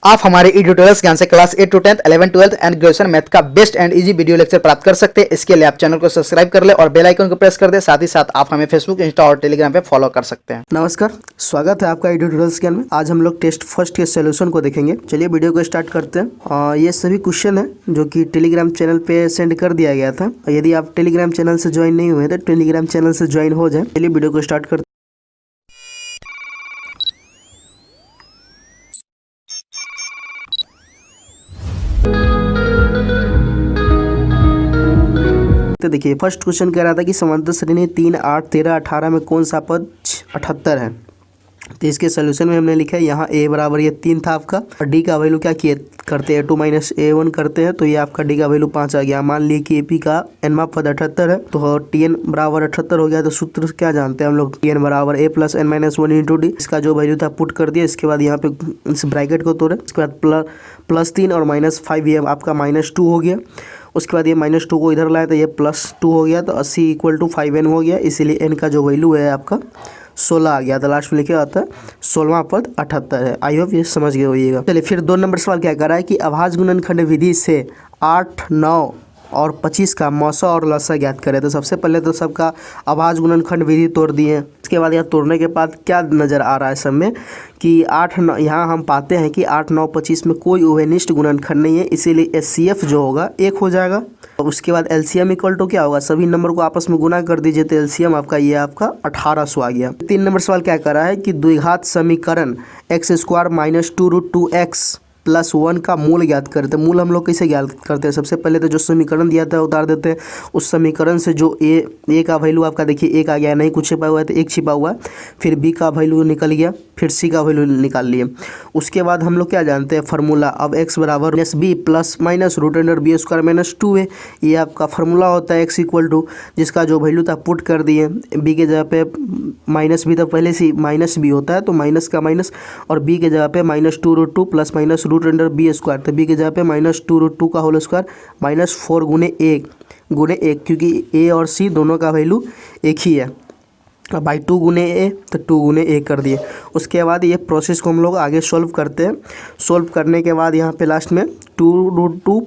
आप हमारे ई ट्यूटोरियल्स ज्ञान से class 8 to 10th 11 12th and graduation math का best and easy video lecture प्राप्त कर सकते हैं। इसके लिए आप चैनल को सब्सक्राइब कर ले और बेल आइकन को प्रेस कर दे। साथ ही साथ आप हमें फेसबुक, इंस्टा और टेलीग्राम पे फॉलो कर सकते हैं। नमस्कार, स्वागत है आपका ई ट्यूटोरियल्स ज्ञान में। आज हम लोग टेस्ट फर्स्ट के सोल्यूशन को देखेंगे। चलिए वीडियो को स्टार्ट करते हैं। ये सभी क्वेश्चन है जो कि टेलीग्राम चैनल पे सेंड कर दिया गया था। यदि आप टेलीग्राम चैनल से ज्वाइन नहीं हुए तो टेलीग्राम चैनल से ज्वाइन हो जाए। चलिए वीडियो को स्टार्ट करते हैं। तो देखिए फर्स्ट क्वेश्चन कह रहा था कि समांतर श्रेणी 3, 8, 13, 18 में कौन सा पद 78 है। तो इसके सोल्यूशन में हमने लिखा है यहाँ a बराबर ये 3 था आपका, और d का वैल्यू क्या किए करते हैं 2 माइनस a1 करते हैं, तो ये आपका d का वैल्यू 5 आ गया। मान लिए कि AP का nवा पद 78 है, तो tn बराबर 78 हो गया। तो सूत्र क्या जानते हैं हम लोग, tn बराबर a plus n minus 1 into D. इसका जो वैल्यू था पुट कर दिया। इसके बाद यहाँ पे इस ब्रैकेट को तोड़े, इसके बाद प्लस 3 और -5 ये आपका -2 हो गया। उसके बाद ये -2 को इधर लाए तो ये +2 हो गया, तो 80 = 5n हो गया। इसीलिए n का जो वैल्यू है आपका 16 आ गया। तो लास्ट में लिखे आता है 16वां पद 78 है। आई होप ये समझ गए होइएगा। चलिए फिर 2 नंबर सवाल क्या कर रहा है कि अभाज्य गुणनखंड विधि से 8, 9 और 25 का मौसा और लसा ज्ञात करें। तो सबसे पहले तो सबका अभाज्य गुणनखंड विधि तोड़ दिए। इसके बाद यहाँ तोड़ने के बाद क्या नज़र आ रहा है सब में कि 8, 9 यहाँ हम पाते हैं कि 8, 9, 25 में कोई उभयनिष्ठ गुणनखंड नहीं है, इसीलिए HCF जो होगा 1 हो जाएगा। और उसके बाद LCM = क्या होगा, सभी नंबर को आपस में गुना कर दीजिए, तो LCM आपका ये आपका 1800 आ गया। 3 नंबर सवाल क्या कर रहा है कि द्विघात समीकरण x² - 2√2x + 1 का मूल ज्ञात करते हैं। मूल हम लोग कैसे ज्ञात करते हैं, सबसे पहले तो जो समीकरण दिया था उतार देते हैं। उस समीकरण से जो ए का वैल्यू आपका देखिए 1 आ गया, नहीं कुछ छिपा हुआ है तो 1 छिपा हुआ है। फिर बी का वैल्यू निकल गया, फिर सी का वैल्यू निकाल लिए। उसके बाद हम लोग क्या जानते हैं फार्मूला, अब x बराबर -b प्लस माइनस √b² - 2 है। ये आपका फार्मूला होता है x = जिसका जो वैल्यू था पुट कर दिए। b के जगह पे -b तो पहले से -b होता है, तो माइनस का माइनस, और b के जगह पे -2√2 प्लस माइनस √b²। तो b के जगह पे -2√2 का होल स्क्वायर -4 गुने 1 क्योंकि a और c दोनों का वैल्यू एक ही है। बाई 2 गुने a, तो 2 गुने a कर दिए। उसके बाद ये प्रोसेस को हम लोग आगे सॉल्व करते हैं। सॉल्व करने के बाद यहाँ पे लास्ट में 2√2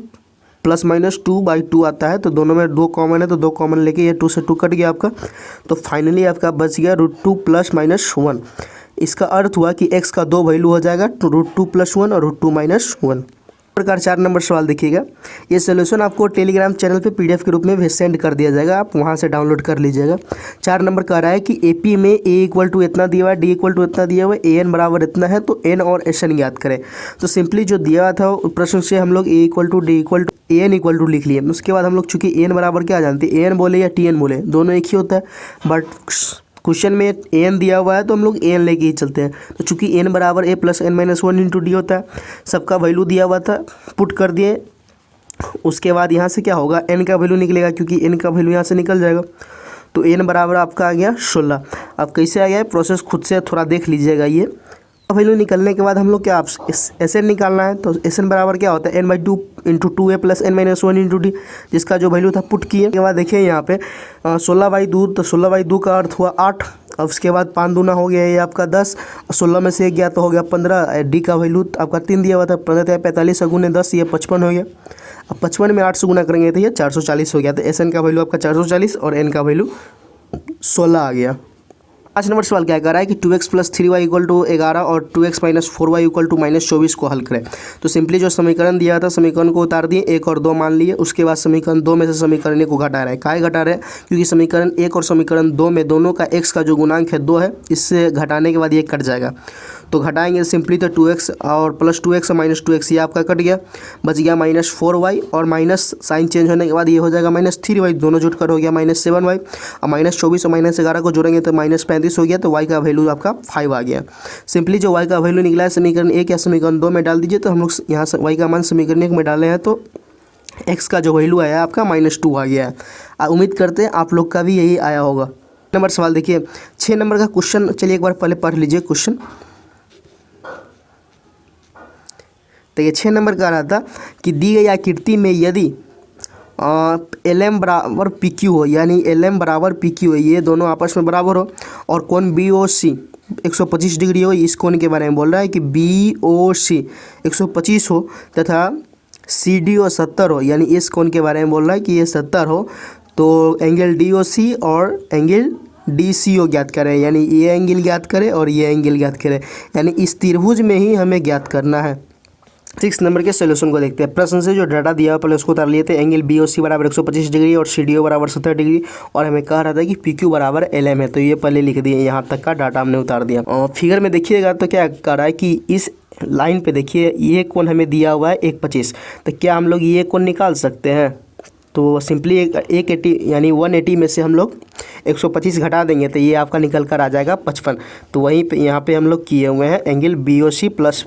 प्लस माइनस 2/2 आता है, तो दोनों में 2 कॉमन है, तो 2 कॉमन लेके ये 2 से 2 कट गया आपका। तो फाइनली आपका बच गया √2 + -1। इसका अर्थ हुआ कि x का 2 वैल्यू हो जाएगा, √2 + 1 और √2 - 1। प्रकार 4 नंबर सवाल देखिएगा। ये सोल्यूशन आपको टेलीग्राम चैनल पे PDF के रूप में भी सेंड कर दिया जाएगा, आप वहाँ से डाउनलोड कर लीजिएगा। 4 नंबर कह रहा है कि AP में a = इतना दिया हुआ है, d = इतना दिया हुआ है, an बराबर इतना है, तो n और SN ज्ञात करें। तो सिंपली जो दिया हुआ था प्रश्न से हम लोग a = d = an = लिख लिए। उसके बाद हम लोग चूँकि n बराबर क्या जानते हैं, an बोले या tn बोले दोनों एक ही होता है, बट क्वेश्चन में n दिया हुआ है तो हम लोग n लेके ही चलते हैं। तो चूंकि n बराबर a plus n minus 1 into D होता है, सबका वैल्यू दिया हुआ था, पुट कर दिए। उसके बाद यहाँ से क्या होगा, n का वैल्यू निकलेगा, क्योंकि n का वैल्यू यहाँ से निकल जाएगा। तो n बराबर आपका आ गया 16। अब कैसे आ गया प्रोसेस खुद से थोड़ा देख लीजिएगा। ये वैल्यू निकलने के बाद हम लोग क्या SN निकालना है, तो SN बराबर क्या होता है n/2 into 2a plus n minus 1 into D, जिसका जो वैल्यू था पुट किए। के बाद देखिए यहाँ पे 16/2, तो 16/2 का अर्थ हुआ 8। अब उसके बाद 5 दूना हो गया ये आपका 10, 16 में से 1 गया तो हो गया 15। डी का वैल्यू आपका 3 दिया हुआ था, 15 45 गुने 10 ये 55 हो गया। अब 55 में 8 से गुना करेंगे तो ये 440 हो गया। तो SN का वैल्यू आपका 440 और n का वैल्यू 16 आ गया। 5 नंबर सवाल क्या कर रहा है कि 2x + 3y = 11 और 2x - 4y = -24 को हल करें। तो सिंपली जो समीकरण दिया था समीकरण को उतार दिए, 1 और 2 मान लिए। उसके बाद समीकरण 2 में से समीकरण 1 को घटा रहे हैं। काहे घटा रहे हैं, क्योंकि समीकरण 1 और समीकरण 2 में दोनों का x का जो गुणांक है 2 है, इससे घटाने के बाद ये कट जाएगा। तो घटाएंगे सिंपली, तो 2x और +2x और -2x ये आपका कट गया, बच गया -4y, और माइनस साइन चेंज होने के बाद ये हो जाएगा -3y, दोनों जुटकर हो गया -7y। और -24 और -11 को जोड़ेंगे तो -35 हो गया। तो y का वैल्यू आपका 5 आ गया। सिंपली जो y का वैल्यू निकला है समीकरण 1 या समीकरण 2 में डाल दीजिए। तो हम लोग यहाँ से y का मान समीकरण 1 में डाले हैं, तो x का जो वैल्यू आया आपका -2 आ गया है। उम्मीद करते हैं आप लोग का भी यही आया होगा। नंबर सवाल देखिए 6 नंबर का क्वेश्चन, चलिए एक बार पहले पढ़ लीजिए क्वेश्चन। देखिए 6 नंबर का रहा था कि दी गई आकृति में यदि LM बराबर PQ हो, यानी LM बराबर PQ हो, ये दोनों आपस में बराबर हो, और कोण BOC 125 डिग्री हो, इस कोण के बारे में बोल रहा है कि BOC 125 हो तथा CDO 70 हो, यानी इस कोण के बारे में बोल रहा है कि ये 70 हो, तो एंगल DOC और एंगल DCO ज्ञात करें, यानी ये एंगल ज्ञात करें और ये एंगल ज्ञात करें, यानी इस त्रिभुज में ही हमें ज्ञात करना है। 6 नंबर के सोल्यूशन को देखते हैं। प्रश्न से जो डाटा दिया हुआ पहले उसको उतार लिए थे। एंगल BOC बराबर 125 डिग्री और CDO बराबर 70 डिग्री, और हमें कह रहा था कि PQ बराबर LM है, तो ये पहले लिख दिए, यहाँ तक का डाटा हमने उतार दिया। और फिगर में देखिएगा तो क्या कर रहा है कि इस लाइन पे देखिए ये कोण हमें दिया हुआ है 125, तो क्या हम लोग ये कोण निकाल सकते हैं? तो सिंपली 180 यानी 180 में से हम लोग 125 घटा देंगे तो ये आपका निकल कर आ जाएगा 55। तो वहीं पे यहाँ पे हम लोग किए हुए हैं angle BOC plus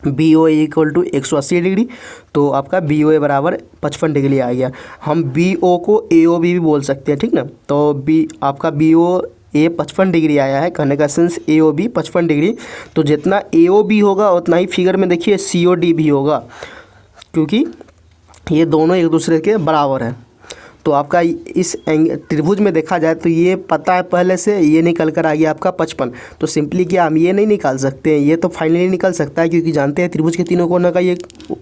BOA equal to 180 degree, तो आपका BOA बराबर 55 डिग्री आ गया। हम BO को AOB भी बोल सकते हैं, ठीक ना। तो आपका BOA 55 डिग्री आया है, कहने का सेंस AOB 55 डिग्री, तो जितना AOB होगा उतना ही फिगर में देखिए COD भी होगा, क्योंकि ये दोनों एक दूसरे के बराबर हैं। तो आपका इस त्रिभुज में देखा जाए तो ये पता है पहले से, ये निकल कर आ गया आपका 55। तो सिंपली क्या हम ये नहीं निकाल सकते हैं? ये तो फाइनली निकल सकता है, क्योंकि जानते हैं त्रिभुज के तीनों कोनों का ये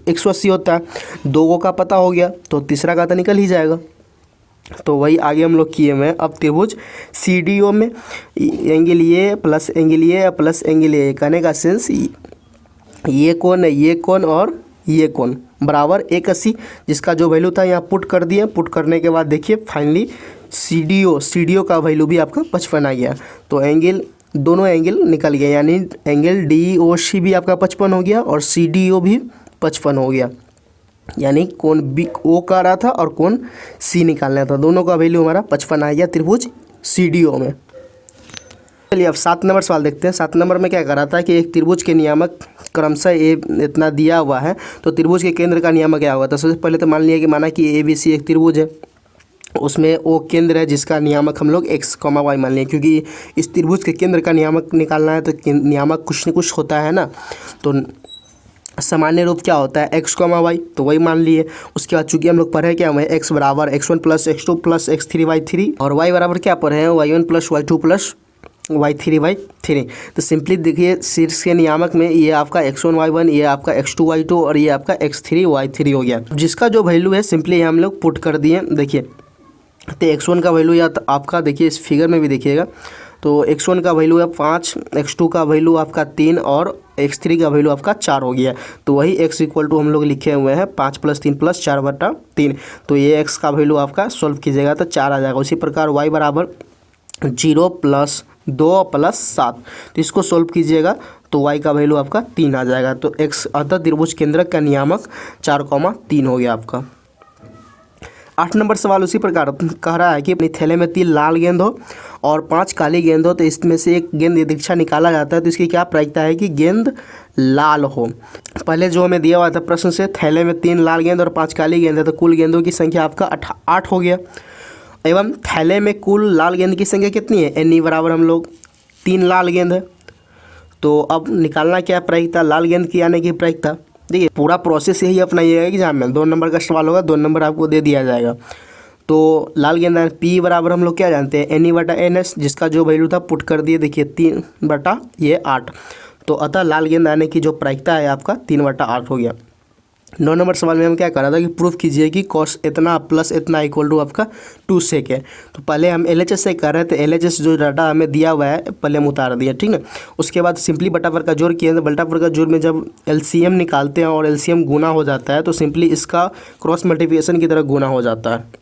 180 होता है। दो का पता हो गया तो तीसरा का तो निकल ही जाएगा। तो वही आगे हम लोग किए हुए हैं। अब त्रिभुज CDO में एंगल ये प्लस एंगल ये प्लस एंगल ये, कहने का सेंस ये कोण है, ये कोण और ये कोण बराबर 180, जिसका जो वैल्यू था यहाँ पुट कर दिए। पुट करने के बाद देखिए फाइनली CDO का वैल्यू भी आपका 55 आ गया। तो एंगल दोनों एंगल निकल गए, यानी एंगल DOC भी आपका 55 हो गया और CDO भी 55 हो गया, यानी कौन O का रहा था और कौन C निकालना था, दोनों का वैल्यू हमारा 55 आ गया त्रिभुज CDO में। चलिए अब 7 नंबर सवाल देखते हैं। 7 नंबर में क्या कर रहा था कि एक त्रिभुज के नियामक क्रमशः इतना दिया हुआ है, तो त्रिभुज के केंद्र का नियामक क्या होगा? तो सबसे पहले तो मान लिया कि माना कि ABC एक त्रिभुज है, उसमें O केंद्र है जिसका नियामक हम लोग x, y मान लिए, क्योंकि इस त्रिभुज के केंद्र का नियामक निकालना है तो नियामक कुछ न कुछ होता है ना। तो सामान्य रूप क्या होता है? x, y, तो वही मान लिए। उसके बाद चूंकि हम लोग पढ़े क्या हुए, x बराबर x1 plus x2 plus x3 y3, और y बराबर क्या पढ़े हैं, y1 plus y2 plus y3 y3। तो सिंपली देखिए शीर्ष के नियामक में ये आपका x1 y1, ये आपका x2 y2 और ये आपका x3 y3 हो गया, जिसका जो वैल्यू है सिंपली हम लोग पुट कर दिए। देखिए तो x1 का वैल्यू या तो आपका देखिए इस फिगर में भी देखिएगा, तो x1 का वैल्यू है 5, x2 का वैल्यू आपका 3 और x3 का वैल्यू आपका 4 हो गया। तो वही x इक्वल टू हम लोग लिखे हुए हैं 5 + 3 + 4/3। तो ये x का वैल्यू आपका सॉल्व कीजिएगा तो 4 आ जाएगा। उसी प्रकार y बराबर 0 + 2 + 7, तो इसको सोल्व कीजिएगा तो y का वैल्यू आपका 3 आ जाएगा। तो x अतः त्रिभुज केंद्रक का नियामक 4,3 हो गया आपका। 8 नंबर सवाल उसी प्रकार कह रहा है कि अपनी थैले में 3 लाल गेंद हो और 5 काली गेंद हो, तो इसमें से एक गेंद यदृच्छा निकाला जाता है, तो इसकी क्या प्रायिकता है कि गेंद लाल हो। पहले जो हमें दिया हुआ था प्रश्न से, थैले में 3 लाल गेंद और 5 काली गेंद है, तो कुल गेंदों की संख्या आपका 8 हो गया। एवं थैले में कुल लाल गेंद की संख्या कितनी है? NE बराबर हम लोग 3 लाल गेंद है। तो अब निकालना क्या है प्रायिकता, लाल गेंद की आने की प्रायिकता। देखिए पूरा प्रोसेस यही अपनाइएगा कि जहाँ में 2 नंबर का सवाल होगा 2 नंबर आपको दे दिया जाएगा। तो लाल गेंद P बराबर हम लोग क्या जानते हैं, NE/NS, जिसका जो वैल्यू था पुट कर दिए। देखिए 3/8, तो अतः लाल गेंद आने की जो प्रायिकता है आपका 3/8 हो गया। 9 नंबर सवाल में हम क्या कर रहा था कि प्रूफ कीजिए कि cos इतना प्लस इतना इक्वल टू आपका 2 sec है। तो पहले हम LHS से कर रहे थे, LHS जो डाटा हमें दिया हुआ है पहले हम उतार दिया, ठीक ना। उसके बाद सिंपली बटावर का जोड़ किया, तो बटावर का जोड़ में जब LCM निकालते हैं और LCM गुना हो जाता है तो सिंपली इसका क्रॉस मल्टीप्लिकेशन की तरह गुना हो जाता है।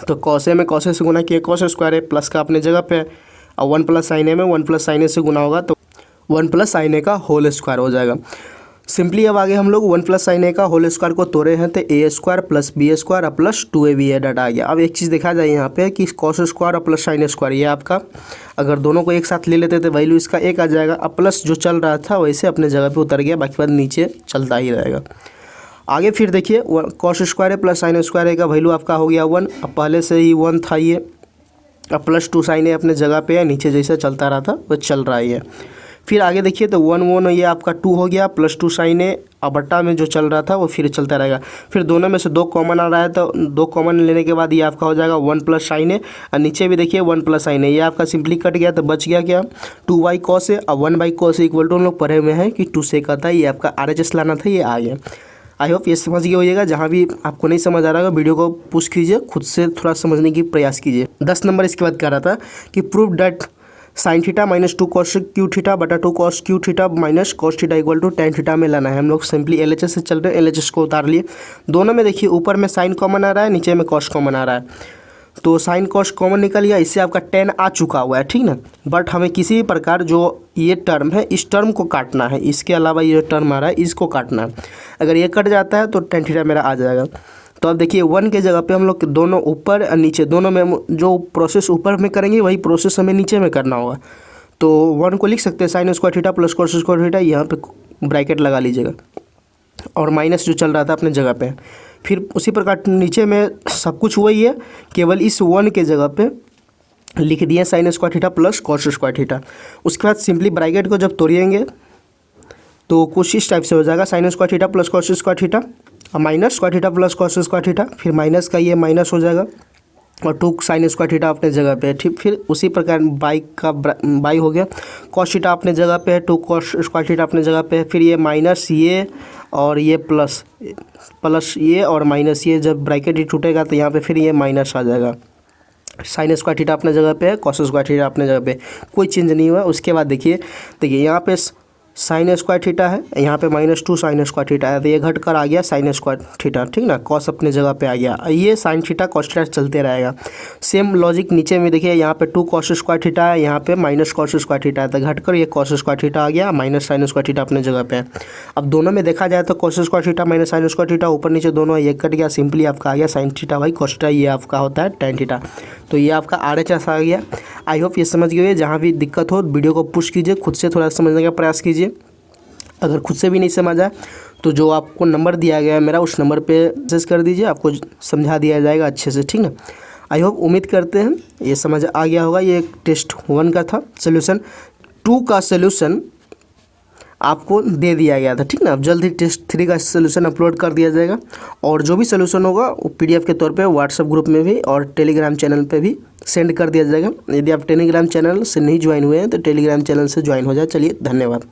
तो कॉसे में कॉसे से गुना किया, cos स्क्वायर है, प्लस का अपने जगह पे है, और 1 + sin a में 1 + sin a से गुना होगा तो 1 + sin a का होल स्क्वायर हो जाएगा। सिंपली अब आगे हम लोग 1 + sin a का होल स्क्वायर को तोड़े हैं, तो a² + b² plus 2ab data आ गया। अब एक चीज़ देखा जाए यहाँ पे कि cos स्क्वायर और प्लस sin स्क्वायर, ये आपका अगर दोनों को एक साथ ले लेते तो वैल्यू इसका 1 आ जाएगा। अब प्लस जो चल रहा था वैसे अपने जगह पे उतर गया, बाकी बात नीचे चलता ही रहेगा। आगे फिर देखिए cos square plus sin square का वैल्यू आपका हो गया 1, अब पहले से ही 1 था ये, अब +2 sin a अपने जगह पे है, नीचे जैसे चलता रहा था वो चल रहा ही है। फिर आगे देखिए तो 1 1 ये आपका 2 हो गया, प्लस 2 साइन ए और बट्टा में जो चल रहा था वो फिर चलता रहेगा। फिर दोनों में से 2 कॉमन आ रहा है, तो 2 कॉमन लेने के बाद ये आपका हो जाएगा 1 प्लस साइन ए, और नीचे भी देखिए 1 प्लस साइन ए, ये आपका सिंपली कट गया तो बच गया क्या 2y कॉस ए, और 1 कॉस ए इक्वल टू हम लोग पढ़े हुए हैं कि 2 सेक आता है, ये आपका RHS लाना था, ये आ गया। आई होप ये समझ गए होइएगा। जहाँ भी आपको नहीं समझ आ रहा होगा वीडियो को पुश कीजिए, खुद से थोड़ा समझने की प्रयास कीजिए। 10 नंबर इसके बाद कह रहा था कि prove that sine theta minus 2 cos cube theta बटा 2 cos cube theta minus cos theta equal to tan theta में लाना है। हम लोग सिंपली LHS से चल रहे हैं, LHS को उतार लिए। दोनों में देखिए ऊपर में साइन कॉमन आ रहा है, नीचे में कॉस कॉमन आ रहा है, तो साइन कॉस कॉमन निकल गया, इससे आपका 10 आ चुका हुआ है, ठीक ना। बट हमें किसी भी प्रकार जो ये टर्म है इस टर्म को काटना है, इसके अलावा ये टर्म आ रहा है इसको काटना है। अगर ये कट जाता है तो टेन थीटा मेरा आ जाएगा। तो अब देखिए 1 के जगह पे हम लोग दोनों ऊपर और नीचे दोनों में जो प्रोसेस ऊपर में करेंगे वही प्रोसेस हमें नीचे में करना होगा। तो 1 को लिख सकते हैं sign square theta plus cos square theta, यहाँ पे ब्रैकेट लगा लीजिएगा, और माइनस जो चल रहा था अपने जगह पे। फिर उसी प्रकार नीचे में सब कुछ वही है, केवल इस 1 के जगह पे लिख दिए sign square theta plus cos square theta. उसके बाद सिंपली ब्रैकेट को जब तोड़िएंगे तो कुछ इस टाइप से हो जाएगा, sine square theta plus cos square theta और minus square theta plus cos square theta, फिर माइनस का ये माइनस हो जाएगा और 2 साइन स्क्वायर थीटा अपने जगह पे है, ठीक। फिर उसी प्रकार बाई हो गया, कॉस थीटा अपने जगह पे है, 2 कॉस स्क्वायर थीटा अपने जगह पे है, फिर ये माइनस ये और ये प्लस ये और माइनस ये, जब ब्रैकेट ही टूटेगा तो यहाँ पे फिर ये माइनस आ जाएगा। साइन स्क्वायर थीटा अपने जगह पे है, कॉस स्क्वायर थीटा अपने जगह पे, कोई चेंज नहीं हुआ। उसके बाद देखिए यहाँ पे साइन स्क्वायर थीटा है, यहाँ पे माइनस 2 साइन स्क्वायर थीटा है, तो ये घट कर आ गया साइन स्क्वायर थीटा, ठीक ना। कॉस अपने जगह पे आ गया, ये साइन थीटा कॉस थीटा चलते रहेगा। सेम लॉजिक नीचे में देखिए, यहाँ पे 2 कॉस स्क्वायर थीटा है, यहाँ पे माइनस कॉस स्क्वायर थीटा है, तो घट कर ये कॉस स्क्वायर थीटा आ गया, माइनस साइन स्क्वायर थीटा अपने जगह पे है। अब दोनों में देखा जाए तो cos square theta minus sign square theta ऊपर नीचे दोनों ये कट गया, सिंपली आपका आ गया sine theta by cos theta, ये आपका होता है टेन थीटा। तो ये आपका RHS आ गया। आई होप ये समझ गए। जहाँ भी दिक्कत हो वीडियो को पुश कीजिए, खुद से थोड़ा समझने का प्रयास कीजिए। अगर खुद से भी नहीं समझ आए तो जो आपको नंबर दिया गया है मेरा, उस नंबर पे मैसेज कर दीजिए, आपको समझा दिया जाएगा अच्छे से, ठीक ना। आई होप उम्मीद करते हैं ये समझ आ गया होगा। ये टेस्ट 1 का था, सोल्यूशन 2 का सोल्यूशन आपको दे दिया गया था, ठीक ना। अब जल्द ही टेस्ट 3 का सोल्यूशन अपलोड कर दिया जाएगा, और जो भी सोल्यूशन होगा वो PDF के तौर पे व्हाट्सएप ग्रुप में भी और टेलीग्राम चैनल पे भी सेंड कर दिया जाएगा। यदि आप टेलीग्राम चैनल से नहीं ज्वाइन हुए हैं तो टेलीग्राम चैनल से ज्वाइन हो जाए। चलिए, धन्यवाद।